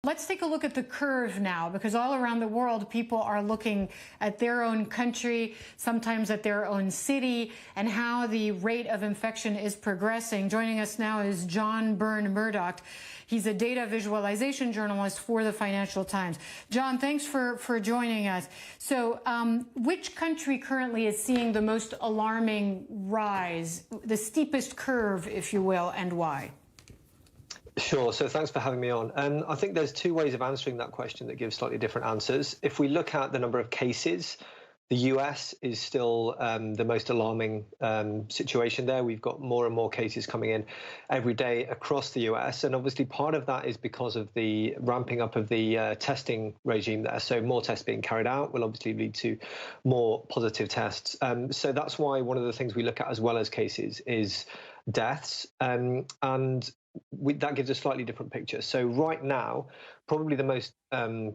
Let's take a look at the curve now, because all around the world, people are looking at their own country, sometimes at their own city, and how the rate of infection is progressing. Joining us now is John Byrne-Murdoch. He's a data visualization journalist for the Financial Times. John, thanks for joining us. So which country currently is seeing the most alarming rise, the steepest curve, if you will, and why? Sure. So thanks for having me on. I think there's two ways of answering that question that give slightly different answers. If we look at the number of cases, the US is still the most alarming situation there. We've got more and more cases coming in every day across the US. And obviously part of that is because of the ramping up of the testing regime there. So more tests being carried out will obviously lead to more positive tests. So that's why one of the things we look at as well as cases is deaths. That gives a slightly different picture. So right now, probably the most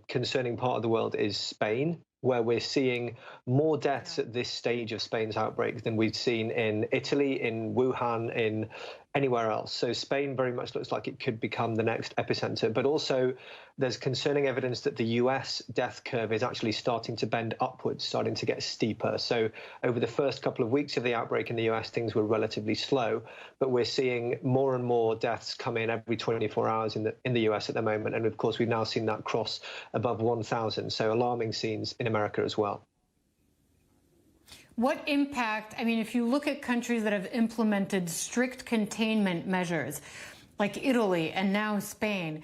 concerning part of the world is Spain, where we're seeing more deaths at this stage of Spain's outbreak than we've seen in Italy, in Wuhan, in anywhere else. So Spain very much looks like it could become the next epicenter. But also there's concerning evidence that the US death curve is actually starting to bend upwards, starting to get steeper. So over the first couple of weeks of the outbreak in the US, things were relatively slow, but we're seeing more and more deaths come in every 24 hours in the US at the moment. And of course, we've now seen that cross above 1,000. So alarming scenes in America as well. What impact, I mean, if you look at countries that have implemented strict containment measures, like Italy and now Spain,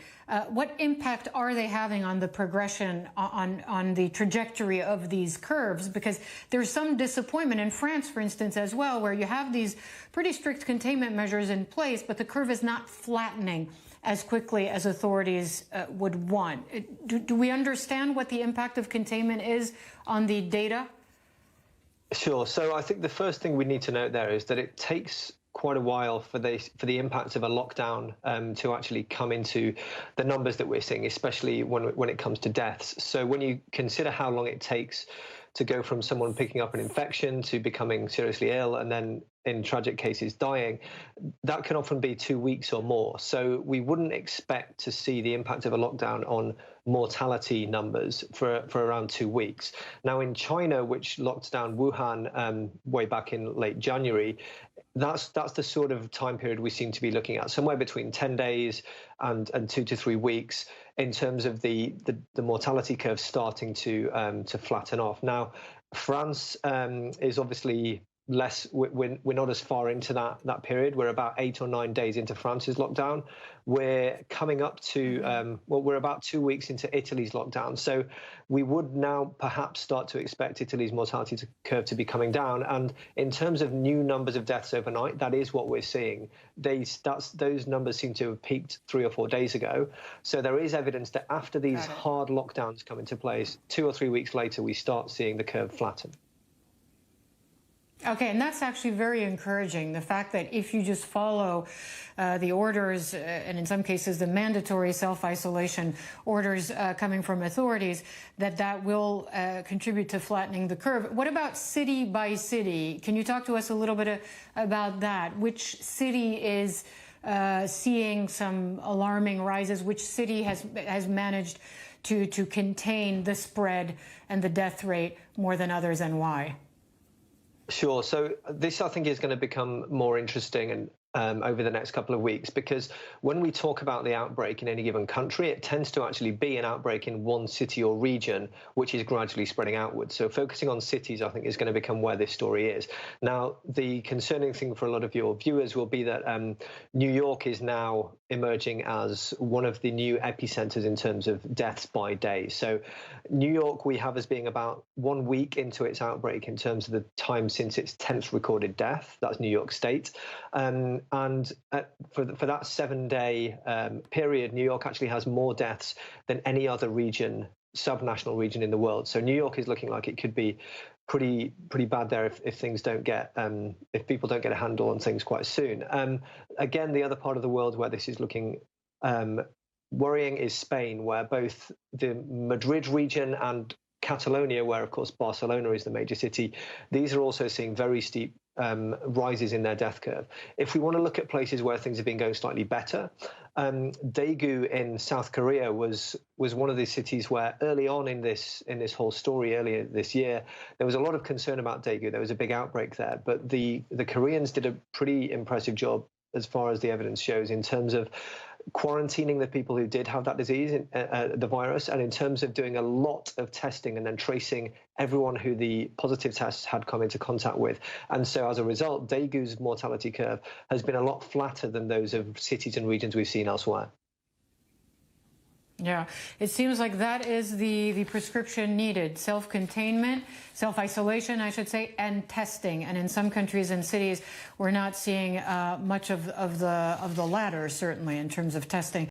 what impact are they having on the progression, on the trajectory of these curves? Because there's some disappointment in France, for instance, as well, where you have these pretty strict containment measures in place, but the curve is not flattening as quickly as authorities would want. Do we understand what the impact of containment is on the data? Sure. So I think the first thing we need to note there is that it takes quite a while for the impact of a lockdown to actually come into the numbers that we're seeing, especially when it comes to deaths. So when you consider how long it takes to go from someone picking up an infection to becoming seriously ill and then in tragic cases dying, that can often be 2 weeks or more. So we wouldn't expect to see the impact of a lockdown on mortality numbers for around 2 weeks. Now in China, which locked down Wuhan way back in late January, that's the sort of time period we seem to be looking at, somewhere between 10 days and 2 to 3 weeks in terms of the mortality curve starting to flatten off. Now, France is obviously less, we're not as far into that period. We're about 8 or 9 days into France's lockdown. We're coming up to, we're about 2 weeks into Italy's lockdown. So we would now perhaps start to expect Italy's mortality curve to be coming down. And in terms of new numbers of deaths overnight, that is what we're seeing. Those numbers seem to have peaked 3 or 4 days ago. So there is evidence that after these hard lockdowns come into place, 2 or 3 weeks later, we start seeing the curve flatten. Okay, and that's actually very encouraging, the fact that if you just follow the orders, and in some cases the mandatory self-isolation orders coming from authorities, that will contribute to flattening the curve. What about city by city? Can you talk to us a little bit about that? Which city is seeing some alarming rises? Which city has managed to contain the spread and the death rate more than others, and why? Sure. So this, I think, is going to become more interesting and over the next couple of weeks, because when we talk about the outbreak in any given country, it tends to actually be an outbreak in one city or region, which is gradually spreading outwards. So focusing on cities, I think, is going to become where this story is. Now, the concerning thing for a lot of your viewers will be that New York is now emerging as one of the new epicenters in terms of deaths by day. So New York we have as being about 1 week into its outbreak in terms of the time since its 10th recorded death. That's New York State. And for that 7-day period, New York actually has more deaths than any other region, subnational region in the world. So New York is looking like it could be pretty bad there if things don't get, if people don't get a handle on things quite soon. Again, the other part of the world where this is looking worrying is Spain, where both the Madrid region and Catalonia, where of course Barcelona is the major city, these are also seeing very steep rises in their death curve. If we want to look at places where things have been going slightly better, Daegu in South Korea was one of these cities where early on in this whole story earlier this year, there was a lot of concern about Daegu. There was a big outbreak there, but the Koreans did a pretty impressive job, as far as the evidence shows, in terms of quarantining the people who did have that disease, the virus, and in terms of doing a lot of testing and then tracing everyone who the positive tests had come into contact with. And so as a result, Daegu's mortality curve has been a lot flatter than those of cities and regions we've seen elsewhere. Yeah, it seems like that is the prescription needed: self-containment, self-isolation, I should say, and testing. And in some countries and cities, we're not seeing much of the latter, certainly, in terms of testing.